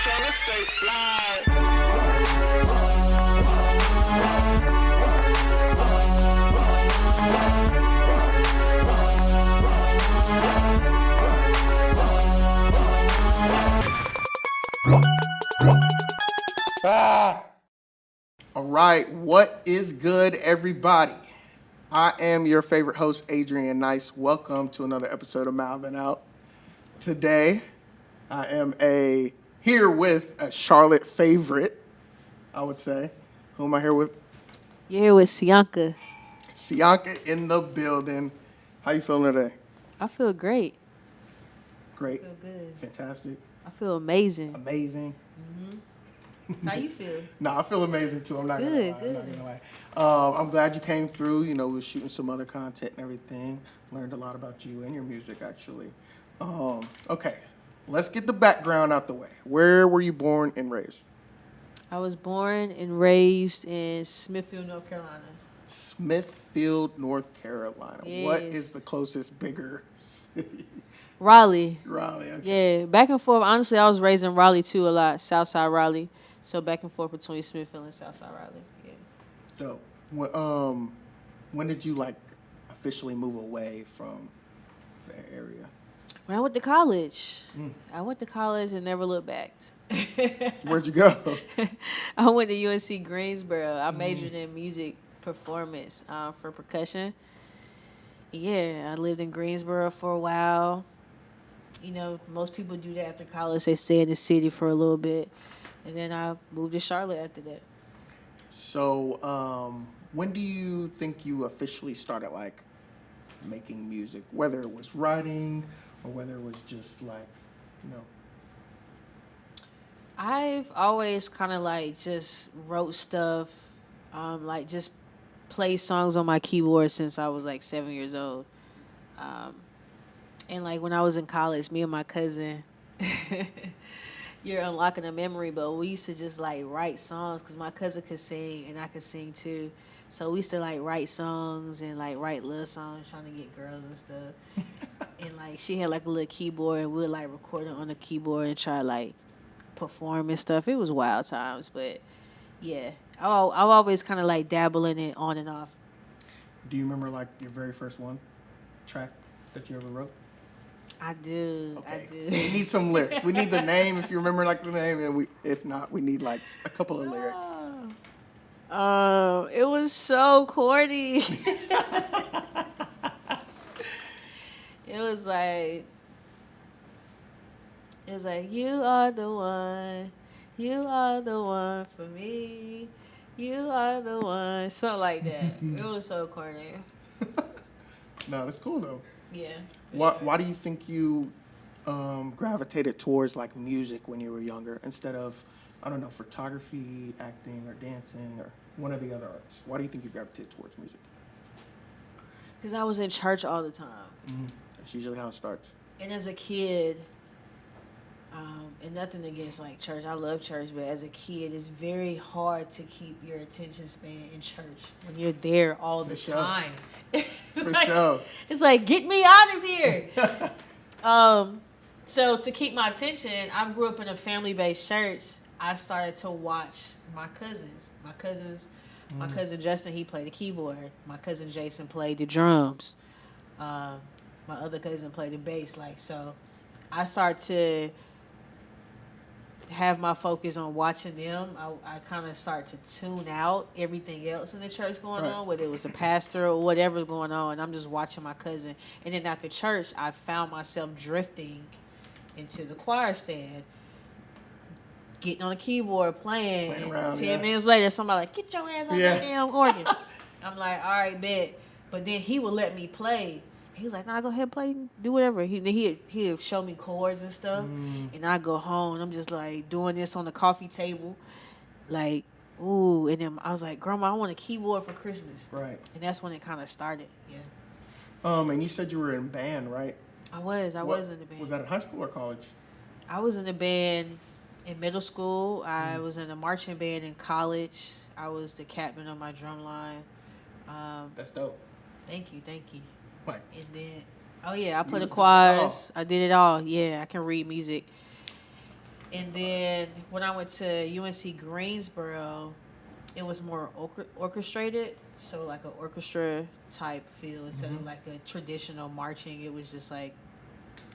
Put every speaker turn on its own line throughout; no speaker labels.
tryna stay fly.
All right, what is good, everybody? I am your favorite host, Adrian Nyce. Welcome to another episode of Mouthin Out. Today, I am here with a Charlotte favorite, I would say. Who am I here with?
You're here with Cyanca.
Cyanca in the building. How you feeling today?
I feel great.
Great.
I feel good.
Fantastic.
I feel amazing.
Amazing.
How you feel?
No, I feel amazing too. I'm not gonna lie.
Good.
I'm not gonna lie. I'm glad you came through. You know, we were shooting some other content and everything. Learned a lot about you and your music, actually. Okay, let's get the background out the way. Where were you born and raised?
I was born and raised in Smithfield, North Carolina.
Smithfield, North Carolina. What
Yes.
is the closest bigger city?
Raleigh.
Raleigh. Okay.
Yeah, back and forth. Honestly, I was raised in Raleigh too a lot, Southside Raleigh. So back and forth between Smithfield and Southside Raleigh. Yeah.
So, when did you officially move away from the area?
When I went to college, I went to college and never looked back.
Where'd you go?
I went to UNC Greensboro. I majored in music performance for percussion. Yeah, I lived in Greensboro for a while. You know, most people do that after college. They stay in the city for a little bit. And then I moved to Charlotte after that.
So, when do you think you officially started making music? Whether it was writing or whether it was just
I've always kind of just wrote stuff, just played songs on my keyboard since I was 7 years old. And when I was in college, me and my cousin, you're unlocking a memory, but we used to just write songs because my cousin could sing and I could sing too. So we used to write songs and write little songs trying to get girls and stuff. And she had a little keyboard and we'd record it on the keyboard and try perform and stuff. It was wild times, but yeah, I've always kind of dabble in it on and off.
Do you remember your very first track that you ever wrote?
I do.
Okay.
I do.
We need some lyrics. We need the name if you remember the name, and if not, we need a couple of lyrics.
It was so corny. It was you are the one for me, you are the one, something like that. It was so corny.
No, that's cool though.
Yeah.
Why do you think you gravitated towards music when you were younger instead of, I don't know, photography, acting, or dancing, or one of the other arts? Why do you think you gravitated towards music?
Because I was in church all the time.
That's usually how it starts.
And as a kid, and nothing against church, I love church, but as a kid, it's very hard to keep your attention span in church when you're there all the time.
For sure.
It's get me out of here. So to keep my attention, I grew up in a family-based church. I started to watch my cousins. My cousin Justin, he played the keyboard. My cousin Jason played the drums. My other cousin played the bass. So I started to have my focus on watching them. I kind of start to tune out everything else in the church going on, whether it was a pastor or whatever's going on. I'm just watching my cousin. And then after church, I found myself drifting into the choir stand, getting on the keyboard, playing and
around,
10 minutes later, somebody get your ass on that damn organ. I'm all right, bet. But then he would let me play. He was like, nah, go ahead, play, do whatever. He'd show me chords and stuff. And I go home, and I'm just doing this on the coffee table. Ooh. And then I was like, Grandma, I want a keyboard for Christmas.
Right.
And that's when it kind of started, yeah.
And you said you were in band, right?
I was in the band.
Was that in high school or college?
I was in the band in middle school. I was in a marching band in college. I was the captain of my drumline.
That's dope.
Thank you.
Like,
And then, I played the choirs. I did it all. Yeah, I can read music. And then when I went to UNC Greensboro, it was more orchestrated, so like an orchestra type feel instead of like a traditional marching. It was just like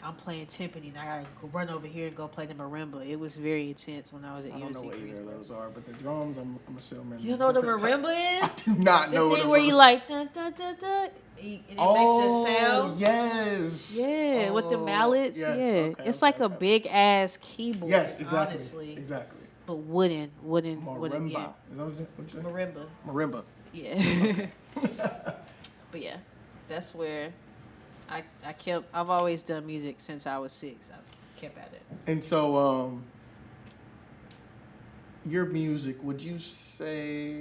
I'm playing timpani and I gotta go run over here and go play the marimba. It was very intense when I was at
I don't
UNC
know what either
Greensboro.
of those are, but the drums, I'm assuming.
You know what the
different
marimba is?
I do not
The
know what
thing
a
where you
marimba-
like dun, dun, dun, dun, and it make the sound.
Yes.
Yeah, with the mallets.
Yes.
Yeah,
Okay,
it's
okay,
like a
okay.
big ass keyboard.
Yes, exactly.
Honestly,
Exactly.
but wooden.
Marimba.
Yeah.
Is that what you say?
Marimba.
Marimba.
Yeah. But yeah, that's where I've always done music since I was 6. I've kept at it.
And so, your music, would you say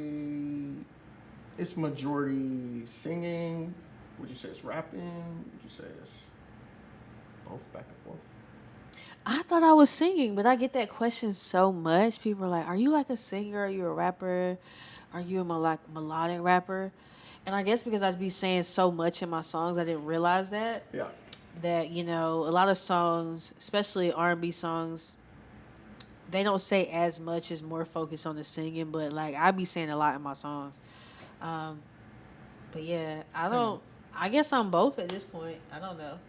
it's majority singing? Would you say it's rapping? Would you say it's both back and forth?
I thought I was singing, but I get that question so much. People are like, "Are you like a singer? Are you a rapper? Are you a melodic rapper?" And I guess because I'd be saying so much in my songs, I didn't realize that.
Yeah.
That, you know, a lot of songs, especially R&B songs, they don't say as much, as more focused on the singing, but like I be saying a lot in my songs. But yeah, I guess I'm both at this point. I don't know.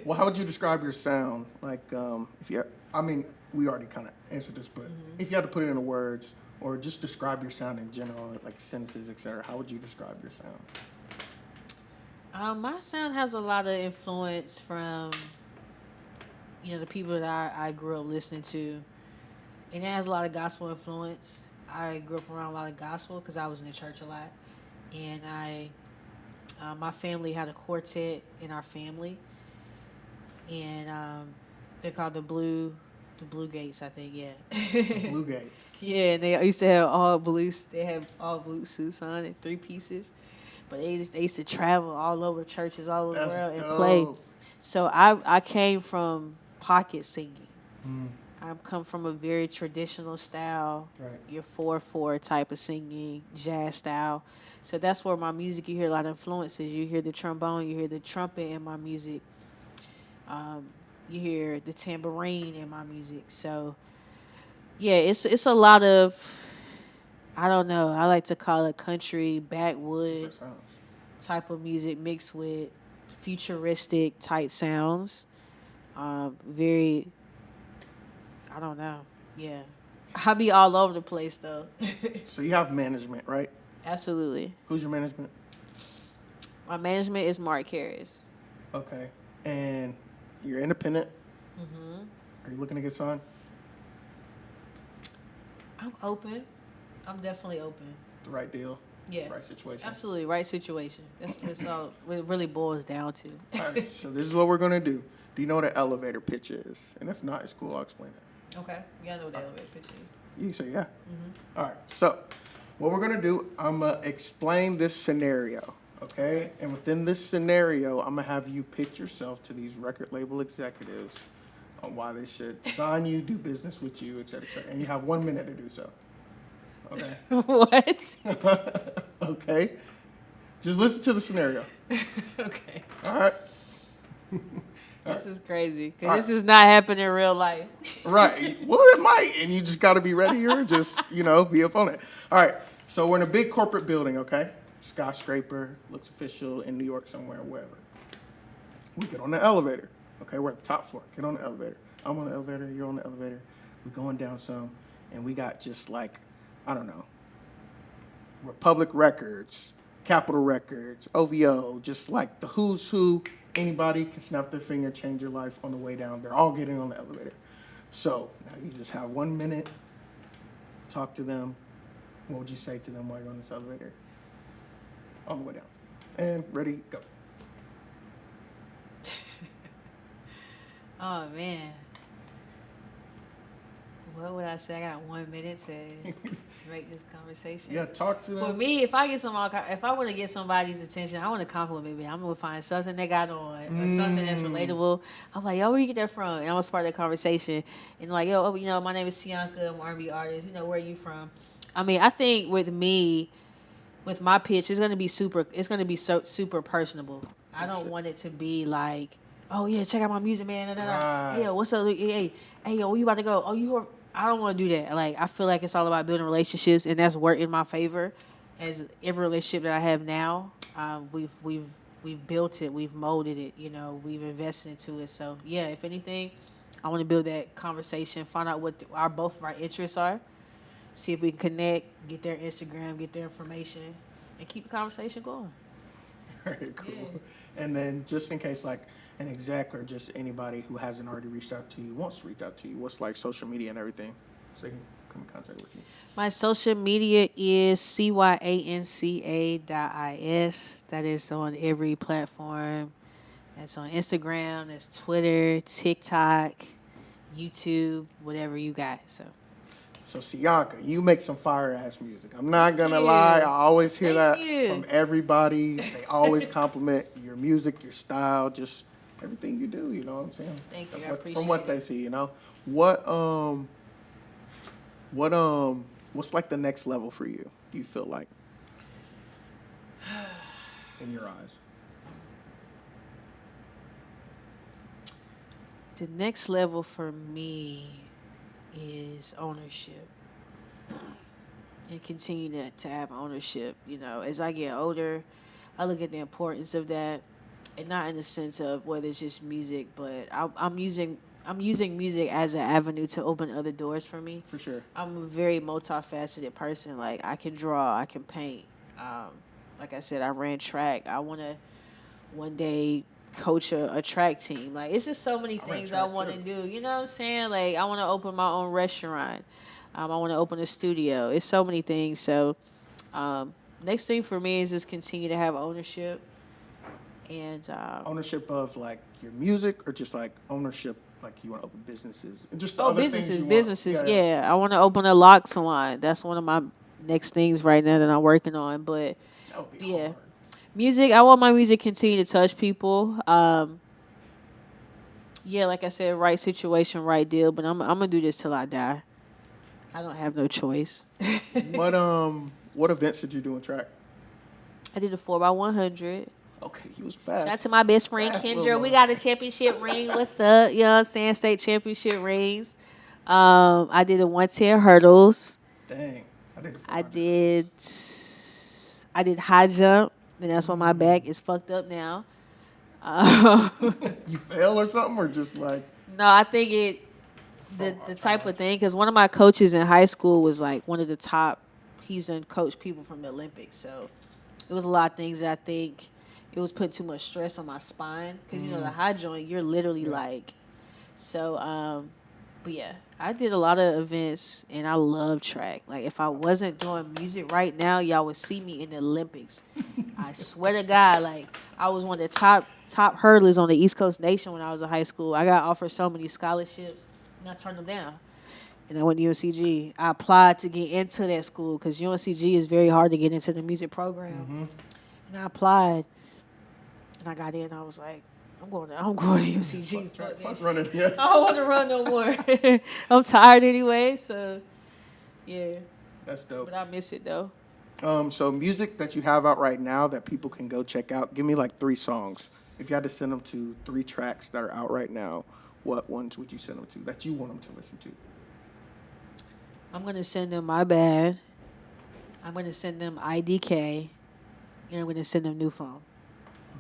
Well, how would you describe your sound? Like, we already kind of answered this, but if you had to put it into words or just describe your sound in general, like sentences, etc., how would you describe your sound?
My sound has a lot of influence from, you know, the people that I grew up listening to. And it has a lot of gospel influence. I grew up around a lot of gospel because I was in the church a lot. And my family had a quartet in our family. And they're called the Blue Gates, I think, yeah.
Blue Gates.
Yeah, they used to have all blue. They have all blue suits on and 3 pieces. But they used to travel all over churches all over the world and play. So I came from pocket singing. I come from a very traditional style,
Right.
your 4/4 type of singing, jazz style. So that's where my music, you hear a lot of influences. You hear the trombone, you hear the trumpet in my music. You hear the tambourine in my music. So yeah, it's a lot of, I don't know, I like to call it country, backwood type of music mixed with futuristic type sounds. Very, I don't know. Yeah. I be all over the place though.
So you have management, right?
Absolutely.
Who's your management?
My management is Mark Harris.
Okay. And you're independent?
Mm-hmm.
Are you looking to get signed?
I'm open. I'm definitely open.
The right deal?
Yeah.
Right situation?
Absolutely. Right situation. That's all it really boils down to.
All right. So this is what we're going to do. Do you know what an elevator pitch is? And if not, it's cool. I'll explain it.
Okay. You gotta know what the elevator pitch is.
You can say yeah.
Mm-hmm.
All right. So what we're going to do, I'm going to explain this scenario. Okay? And within this scenario, I'm going to have you pitch yourself to these record label executives on why they should sign you, do business with you, et cetera, et cetera. And you have 1 minute to do so. Okay?
What?
Okay? Just listen to the scenario.
Okay.
All right?
This is crazy because
All
this
right.
is not happening in real life.
Right. Well, it might, and you just got to be ready or just, be up on it. All right. So we're in a big corporate building, okay? Skyscraper, looks official in New York somewhere, wherever. We get on the elevator. Okay, we're at the top floor. Get on the elevator. I'm on the elevator. You're on the elevator. We're going down some, and we got just like, I don't know, Republic Records, Capitol Records, OVO, just like the who's who. Anybody can snap their finger, change your life on the way down. They're all getting on the elevator. So now you just have 1 minute. Talk to them. What would you say to them while you're on this elevator? All the way down. And ready, go.
Oh man. What would I say? I got 1 minute to make this conversation.
Yeah, talk to them.
For me, if I want to get somebody's attention, I want to compliment me. I'm gonna find something they got on or something that's relatable. I'm like, yo, where you get that from? And I'm gonna start that conversation. And like, yo, my name is Cyanca. I'm an R&B artist. Where are you from? I mean, I think with me, with my pitch, it's gonna be super personable. I don't want it to be like oh yeah, check out my music, man. Da, da, da.
Right.
Hey, yo, what's up? Hey, yo, where you about to go? Oh, I don't want to do that. Like, I feel like it's all about building relationships, and that's worked in my favor. As every relationship that I have now, we've built it, we've molded it. You know, we've invested into it. So yeah, if anything, I want to build that conversation, find out what both of our interests are, see if we can connect, get their Instagram, get their information, and keep the conversation going.
Very cool.
Yeah.
And then just in case like an exec or just anybody who hasn't already reached out to you wants to reach out to you, what's like social media and everything so they can come in contact with you?
My social media is cyanca.is. That is on every platform. That's on Instagram, that's Twitter, TikTok, YouTube, whatever you got.
So Cyanca, you make some fire ass music. I'm not gonna lie, I always hear that from everybody. They always compliment your music, your style, just everything you do. You know what I'm saying?
Thank you. I appreciate
from what
it.
they see, you know. What's like the next level for you? Do you feel like in your eyes?
The next level for me is ownership. And continue to have ownership. You know, as I get older, I look at the importance of that, and not in the sense of whether it's just music, but I'm using music as an avenue to open other doors for me.
For sure.
I'm a very multifaceted person. Like, I can draw, I can paint. Like I said, I ran track. I want to one day coach a track team. Like, it's just so many things I want to do. You know what I'm saying? Like, I want to open my own restaurant. I want to open a studio. It's so many things. So, next thing for me is just continue to have ownership. And
ownership of like your music, or just like ownership, like you want to open businesses, and just
businesses. Yeah, I want to open a lock salon. That's one of my next things right now that I'm working on. But
that would be
yeah,
hard.
music. I want my music to continue to touch people. Yeah, like I said, right situation, right deal. But I'm gonna do this till I die. I don't have no choice.
What events did you do in track?
I did a 4x100.
Okay, he was fast.
Shout out to my best friend Kendra. We got a championship ring. What's up? You know what I'm saying? State championship rings. I did a 110 hurdles.
Dang.
I did high jump, and that's why my back is fucked up now.
You fail or something, or just like?
No, I think the type of thing, because one of my coaches in high school was like one of the top. He's coached people from the Olympics, so it was a lot of things that I think it was putting too much stress on my spine, because you know the high joint, you're literally like, so. But yeah, I did a lot of events, and I love track. Like, if I wasn't doing music right now, y'all would see me in the Olympics. I swear to God, like, I was one of the top hurdlers on the East Coast Nation when I was in high school. I got offered so many scholarships, and I turned them down. And I went to UNCG. I applied to get into that school because UNCG is very hard to get into the music program. Mm-hmm. And I applied, and I got in. I was like, I'm going to UNCG.
Fuck running, yeah.
I don't want to run no more. I'm tired anyway, so yeah.
That's dope.
But I miss it though.
So music that you have out right now that people can go check out. Give me like 3 songs. If you had to send them to 3 tracks that are out right now, what ones would you send them to that you want them to listen to?
I'm gonna send them My Bad. I'm gonna send them IDK, and I'm gonna send them New Phone.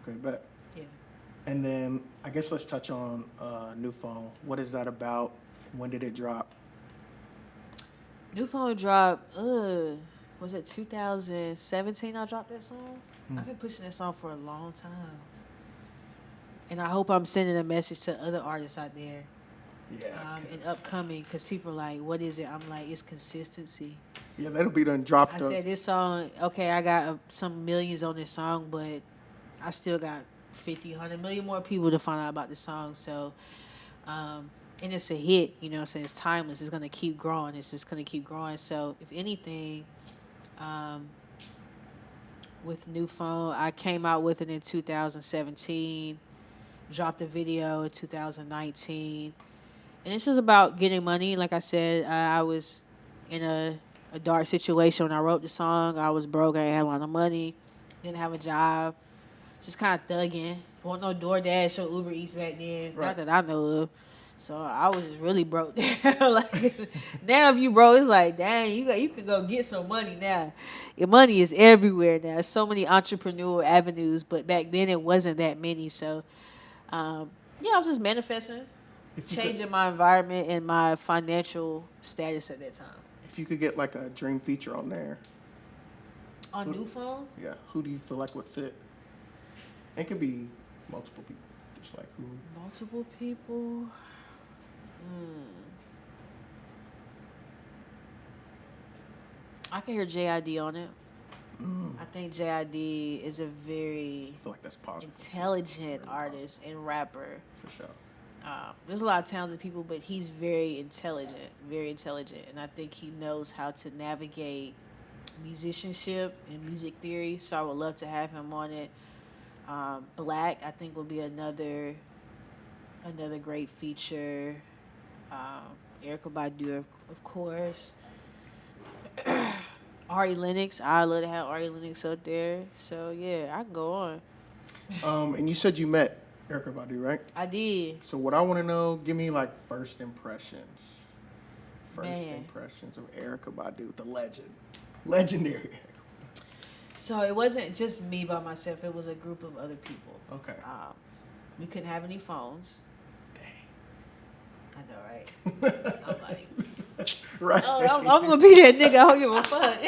Okay, bet.
Yeah.
And then I guess let's touch on New Phone. What is that about? When did it drop?
New Phone dropped, was it 2017 I dropped that song? I've been pushing that song for a long time. And I hope I'm sending a message to other artists out there.
Yeah.
And upcoming, because people are like, what is it? I'm like, it's consistency.
Yeah, that'll be done dropped up.
I said, this song, okay, I got some millions on this song, but I still got 50, 100 million more people to find out about the song. So, and it's a hit, you know what I'm saying? It's timeless. It's going to keep growing. It's just going to keep growing. So, if anything, with New Phone, I came out with it in 2017, dropped a video in 2019. And it's just about getting money. Like I said, I was in a dark situation when I wrote the song. I was broke. I had a lot of money. Didn't have a job. Just kind of thugging. want no DoorDash or Uber Eats back then.
Right.
Not that I know of. So I was just really broke there. Like now, if you broke, it's like, dang, you could go get some money now. Your money is everywhere now. There's so many entrepreneurial avenues, but back then it wasn't that many. So, yeah, I was just manifesting, changing my environment and my financial status at that time.
If you could get like a dream feature on there,
On new phone?
yeah, who do you feel like would fit? It could be multiple people, just like who.
Multiple people. I can hear JID on it. I think JID is a very
I feel like that's possible.
intelligent
Very
artist and rapper.
For sure.
There's a lot of talented people, but he's very intelligent, and I think he knows how to navigate musicianship and music theory. So I would love to have him on it. Black, I think, would be another great feature. Erykah Badu, of course. Ari Lennox, I love to have Ari Lennox up there. So yeah, I can go on.
And you said you met Erykah Badu, right?
I did.
So what I want to know, give me like first impressions. First
Man.
impressions of Erykah Badu, the legend, legendary.
So it wasn't just me by myself. It was a group of other people.
Okay.
We couldn't have any phones. I know, right? I'm like,
Right.
oh, I'm gonna be that nigga. I don't give a fuck.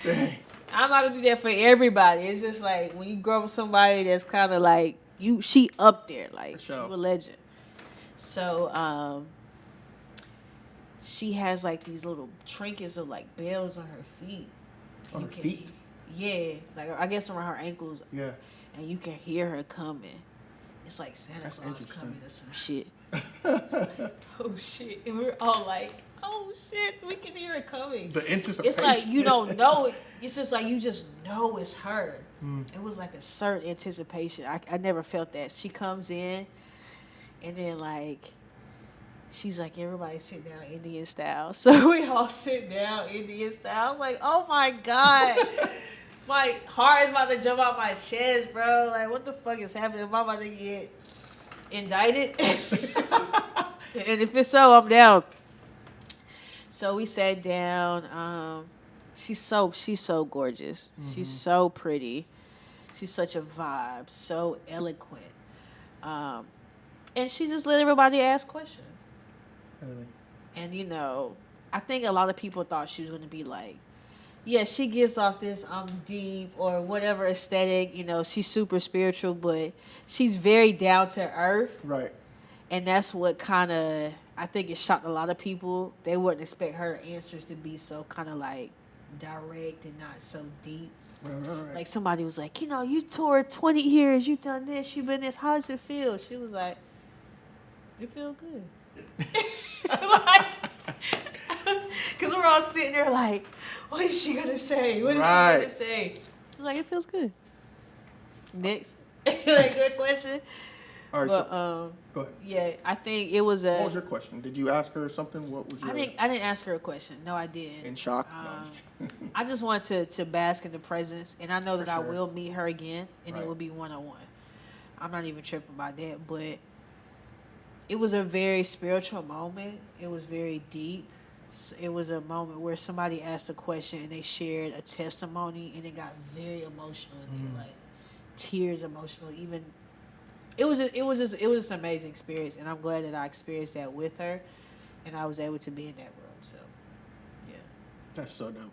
Dang.
I'm not gonna do that for everybody. It's just like when you grow up with somebody that's kind of like she up there, like
For sure.
you a legend. So she has like these little trinkets of like bells on her feet.
On her feet?
Yeah, like I guess around her ankles,
Yeah.
and you can hear her coming. It's like Santa
That's
Claus
interesting.
coming or some shit. It's like, oh shit, and we're all like, oh shit, we can hear it coming.
The anticipation.
It's like you don't know it. It's just like you just know it's her. It was like a certain anticipation. I never felt that. She comes in, and then like, she's like, everybody sit down Indian style. So we all sit down Indian style. I'm like, oh my God. My heart is about to jump out my chest, bro. Like, what the fuck is happening? Am I about to get indicted? And if it's so, I'm down. So we sat down. She's so gorgeous. She's so pretty. She's such a vibe. So eloquent. And she just let everybody ask questions.
Really?
And I think a lot of people thought she was going to be like, yeah, she gives off this deep or whatever aesthetic. She's super spiritual, but she's very down to earth.
Right.
And that's what kind of, I think it shocked a lot of people. They wouldn't expect her answers to be so kind of like direct and not so deep.
Right.
Like somebody was like, you toured 20 years, you've done this, you've been this, how does it feel? She was like, it feels good. Because we're all sitting there like, what is she going to say? What is she going to say? I was like, it feels good. Next. Like, good question.
All right,
But,
go ahead.
yeah, I think it was
What was your question? Did you ask her something? What was your...
I didn't ask her a question. No, I didn't.
In shock? No, I'm just kidding.
I just wanted to bask in the presence, and I know that
For
I
sure.
will meet her again, and
Right.
it will be one-on-one. I'm not even tripping about that, but it was a very spiritual moment. It was very deep. It was a moment where somebody asked a question, and they shared a testimony, and it got very emotional, and they were like tears emotional. Even it was just an amazing experience, and I'm glad that I experienced that with her, and I was able to be in that room. So, yeah.
That's so dope.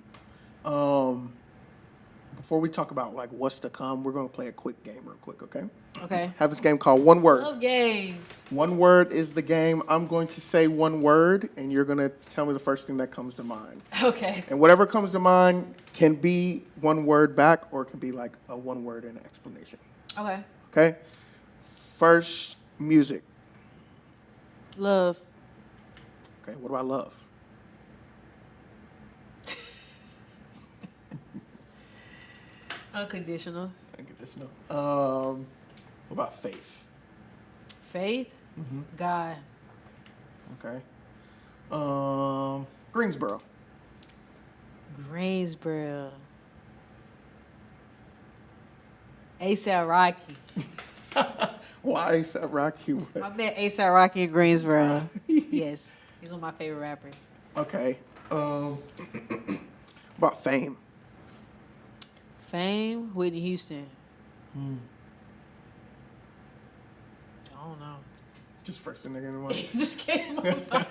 Before we talk about like what's to come, we're gonna play a quick game real quick, okay?
Okay.
Have this game called One Word.
Love games.
One word is the game. I'm going to say one word, and you're gonna tell me the first thing that comes to mind.
Okay.
And whatever comes to mind can be one word back, or it can be like a one word and an explanation.
Okay.
Okay. First, music.
Love.
Okay. What about love?
Unconditional.
Unconditional. What about faith?
Faith. God.
Okay. Greensboro.
Greensboro. A$AP Rocky.
Why A$AP Rocky?
I met A$AP Rocky in Greensboro. Yes, he's one of my favorite rappers.
Okay. About fame.
Fame, Whitney Houston. I don't know.
Just first thing that came to mind.
Just came on my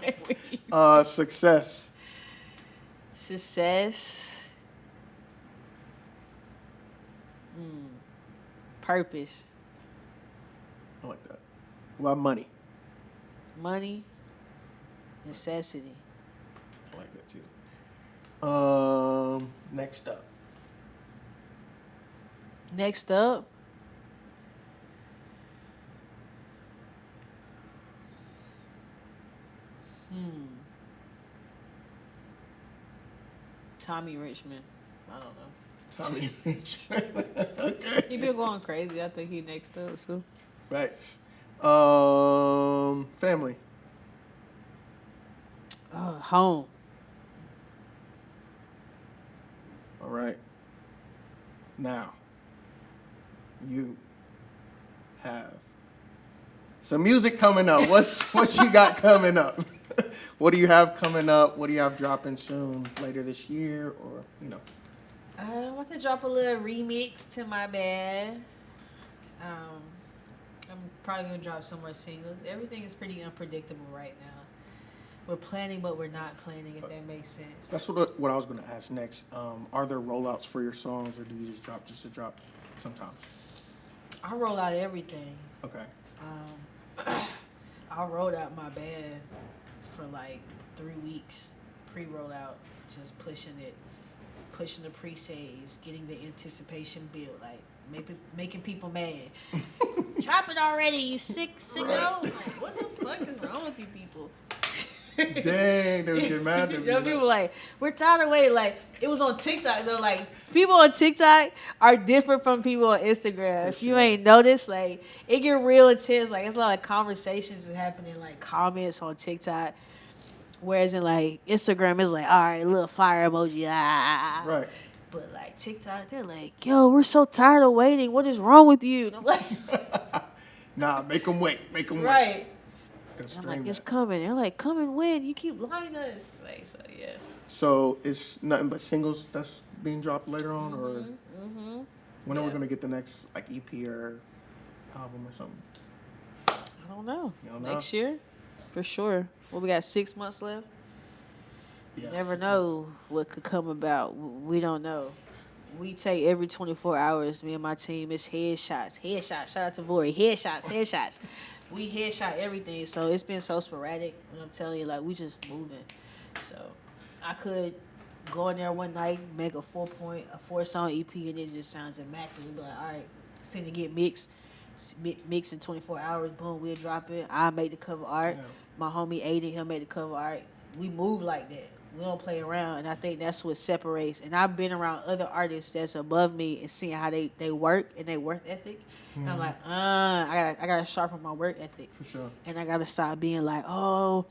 mind.
Success.
Success. Purpose.
I like that. What about money?
Money. Necessity.
I like that too. Next up.
Next up. Tommy Richmond. I don't know.
Tommy. Okay.
He been going crazy. I think he next up. So.
Facts. Family.
Home.
All right. Now, you have some music coming up. What you got coming up? What do you have coming up? What do you have dropping soon, later this year, or
I want to drop a little remix to My Bad. I'm probably gonna drop some more singles. Everything is pretty unpredictable right now. We're planning, but we're not planning. If that makes sense.
That's what I was going to ask next. Are there rollouts for your songs, or do you just drop to drop sometimes?
I roll out everything.
Okay.
I rolled out My Bad for like 3 weeks, pre-rollout, just pushing the pre-saves, getting the anticipation built, like making people mad. Drop it already, you sicko.
Right.
Like, what the fuck is wrong with you people?
Dang, they was getting mad.
People like, we're tired of waiting. Like, it was on TikTok though. Like, people on TikTok are different from people on Instagram. If you ain't noticed, like, it get real intense. Like, it's a lot of conversations that happen in like comments on TikTok. Whereas in like Instagram, it's like, all right, little fire emoji,
Right.
But like TikTok, they're like, yo, we're so tired of waiting. What is wrong with you? And I'm like,
nah, make them wait. Make them wait.
right.
I'm
like, it's coming. They're like, come and win. You keep lying to us. Like, so yeah.
So it's nothing but singles that's being dropped later on, or when are we gonna get the next like EP or album or something?
I don't know.
You don't know?
Next year, for sure. Well, we got 6 months left.
Yeah,
You never know what could come about. We don't know. We take every 24 hours. Me and my team, it's headshots. Shout out to Vori. Headshots. We headshot everything. So it's been so sporadic. And I'm telling you, like, we just moving. So I could go in there one night, make a 4-song EP, and it just sounds immaculate. Be like, all right, send to get mixed. Mix in 24 hours. Boom, we'll drop it. I make the cover art.
Yeah.
My homie Adrian, he'll make the cover art. We move like that. We don't play around, and I think that's what separates. And I've been around other artists that's above me and seeing how they work and their work ethic. And I'm like, I gotta sharpen my work ethic.
For sure.
And I gotta stop being like, oh,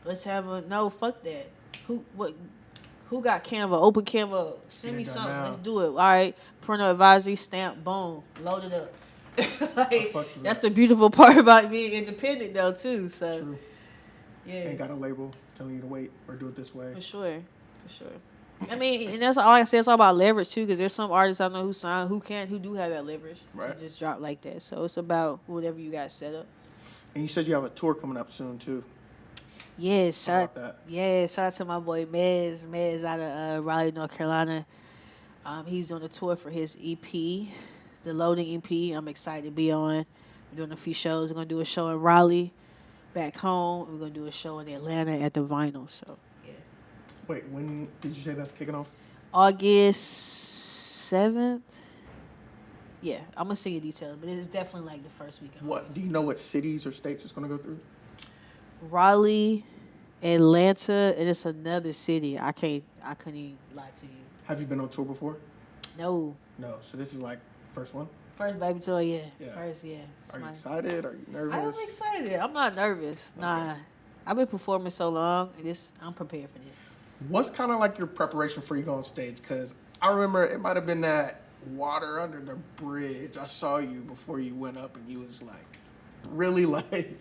let's have no, fuck that. Who got Canva? Open Canva. Send me something.
Now.
Let's do it. All right. Parental advisory stamp. Boom. Load it up. Like, that's the beautiful part about being independent, though, too. So.
True.
Yeah.
Ain't got a label telling you to wait or do it this way.
For sure. I mean, and that's all I say. It's all about leverage too, because there's some artists I know who sign, who do have that leverage to just drop like that. So it's about whatever you got set up.
And you said you have a tour coming up soon too.
Yes, shout out to my boy Mez. Mez out of Raleigh, North Carolina. He's doing a tour for his EP, the Loading EP. I'm excited to be on. We're doing a few shows. We're gonna do a show in Raleigh. Back home, we're gonna do a show in Atlanta at the Vinyl. So yeah.
Wait, when did you say that's kicking off?
August 7th. Yeah, I'm gonna see your details, but it's definitely like the first weekend.
What do you know? What cities or states it's gonna go through?
Raleigh, Atlanta, and it's another city. I couldn't even lie to you.
Have you been on tour before?
No.
So this is like first one.
First baby tour, yeah.
Are you excited? Are you nervous?
I'm excited. I'm not nervous. Okay. Nah. I've been performing so long, and I'm prepared for this.
What's kind of like your preparation before you go on stage? Because I remember it might have been that water under the bridge. I saw you before you went up, and you was like, really like,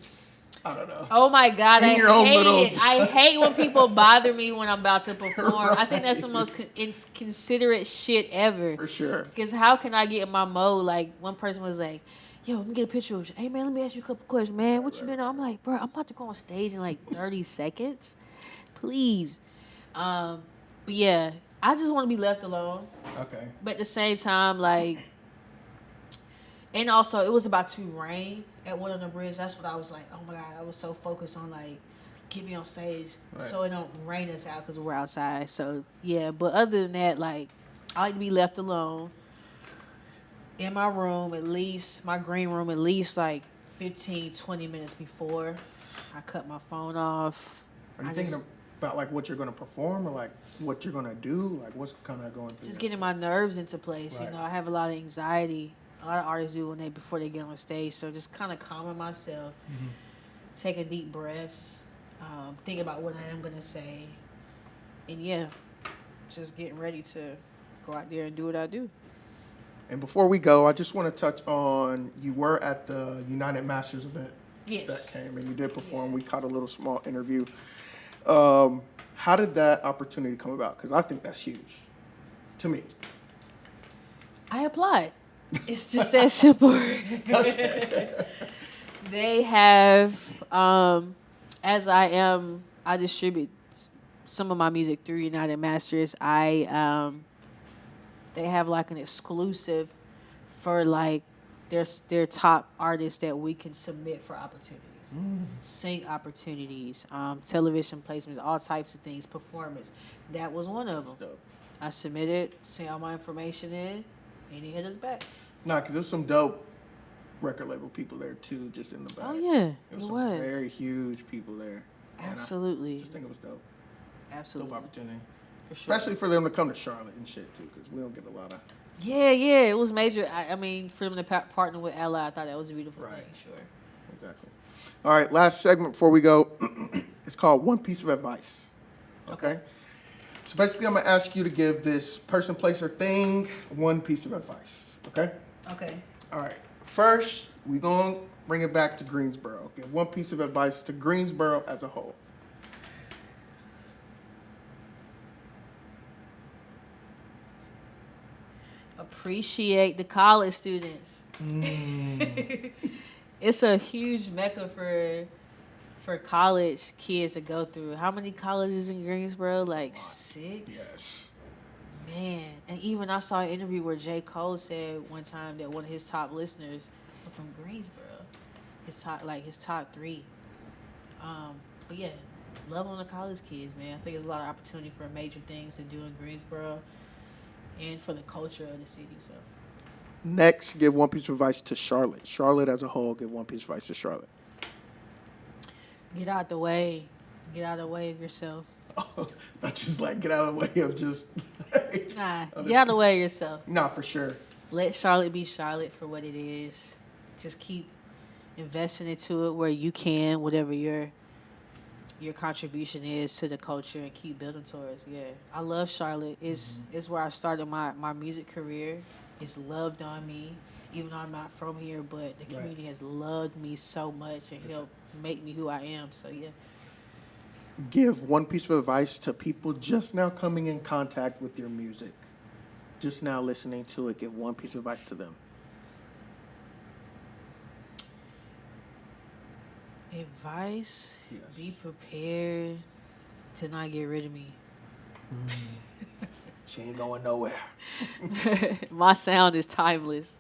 I don't know.
Oh my God,
In
I
your own
hate
little-
it. I hate when people bother me when I'm about to perform. I think that's the
Right.
most inconsiderate shit ever.
For sure.
Because how can I get in my mode? Like, one person was like, yo, let me get a picture of you. Hey, man, let me ask you a couple questions, man. What you been on? I'm like, bro, I'm about to go on stage in like 30 seconds. Please. But yeah, I just want to be left alone.
Okay.
But at the same time, like, and also it was about to rain at one on the bridge. That's what I was like, oh my God, I was so focused on like, get me on stage so it don't rain us out because we're outside. So yeah, but other than that, like, I like to be left alone in my room, at least my green room, at least like 15, 20 minutes before I cut my phone off.
Are you
I
thinking
just-
about like what you're gonna perform or like what you're gonna do? Like what's kind of going through?
Just
that?
getting my nerves into place.
Right.
You know, I have a lot of anxiety. A lot of artists do when before they get on stage. So just kind of calming myself, taking deep breaths, thinking about what I am gonna say, and yeah, just getting ready to go out there and do what I do.
And before we go, I just want to touch on you were at the United Masters event
Yes.
that came, and you did perform.
Yeah.
We caught a little small interview. How did that opportunity come about? Because I think that's huge to me.
I applied. It's just that simple. They have, I distribute some of my music through United Masters. They have like an exclusive for like their top artists that we can submit for opportunities, sing opportunities, television placements, all types of things, performance. That was one of them.
Dope.
I submitted, sent all my information in, and he hit us back.
Nah, because there's some dope record label people there too, just in the back.
Oh yeah,
There
it
was some
was.
very huge people there. And I
Absolutely.
just think it was dope.
Absolutely.
Dope opportunity.
For sure.
Especially for them to come to Charlotte and shit too, because we don't get a lot of.
Yeah, it was major. I mean, for them to partner with Ella, I thought that was a beautiful
Right.
thing. Sure.
Exactly. All right, last segment before we go. It's called One Piece of Advice. Okay? So basically, I'm going to ask you to give this person, place, or thing one piece of advice. Okay?
Okay.
All right. First, we're going to bring it back to Greensboro. Give one piece of advice to Greensboro as a whole.
Appreciate the college students. It's a huge mecca for college kids to go through. How many colleges in Greensboro? Like 6?
Yes.
Man, and even I saw an interview where J. Cole said one time that one of his top listeners were from Greensboro. His top 3. But yeah, love on the college kids, man. I think there's a lot of opportunity for major things to do in Greensboro and for the culture of the city. So
Next, give one piece of advice to Charlotte. Charlotte as a whole, give one piece of advice to Charlotte.
get out the way. Get out of the way of yourself.
Not just like get out of the way of just.
Nah, get out of the way of yourself.
Nah, for sure.
Let Charlotte be Charlotte for what it is. Just keep investing into it where you can, whatever your contribution is to the culture, and keep building towards. Yeah, I love Charlotte. It's where I started my music career. It's loved on me, even though I'm not from here, but the community has loved me so much and helped make me who I am. So yeah.
Give one piece of advice to people just now coming in contact with your music, just now listening to it. Give one piece of advice to them.
Advice:
Yes.
be prepared to not get rid of me.
She ain't going nowhere.
My sound is timeless.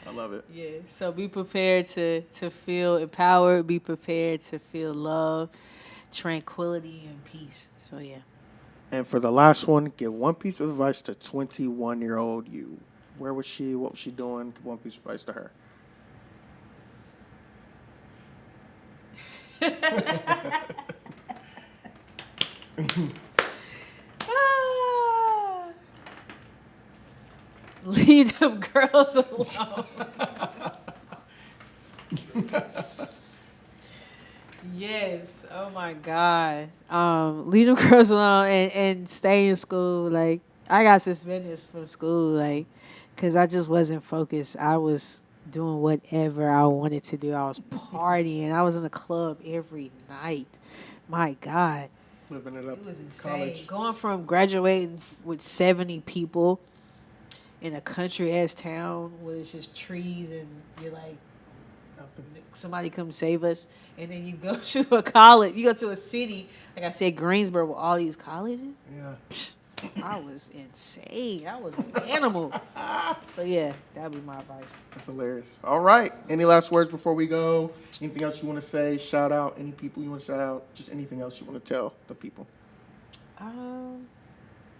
I love it.
Yeah. So be prepared to feel empowered. Be prepared to feel love, tranquility, and peace. So yeah.
And for the last one, give one piece of advice to 21-year-old you. Where was she? What was she doing? Give one piece of advice to her.
Leave them girls alone. Yes. Oh my God. Leave them girls alone and stay in school. Like, I got suspended from school. Like, because I just wasn't focused. I was doing whatever I wanted to do. I was partying. I was in the club every night. My God.
Living it up.
It was insane.
College.
Going from graduating with 70 people in a country ass town where it's just trees and you're like, somebody come save us. And then you go to a college, you go to a city, like I said, Greensboro with all these colleges.
Yeah.
I was insane. I was an animal. So yeah, that'd be my advice.
That's hilarious. All right. Any last words before we go? Anything else you want to say? Shout out any people you want to shout out? Just anything else you want to tell the people?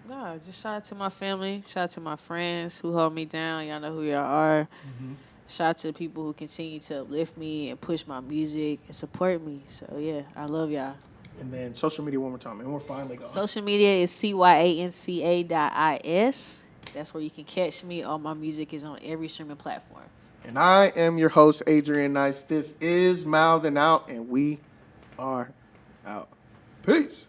No, just shout out to my family. Shout out to my friends who hold me down. Y'all know who y'all are.
Mm-hmm.
Shout out to the people who continue to uplift me and push my music and support me. So yeah, I love y'all.
And then social media one more time, and we're finally going.
Social media is cyanca.is. That's where you can catch me. All my music is on every streaming platform.
And I am your host, Adrian Nyce. This is Mouthin Out, and we are out. Peace.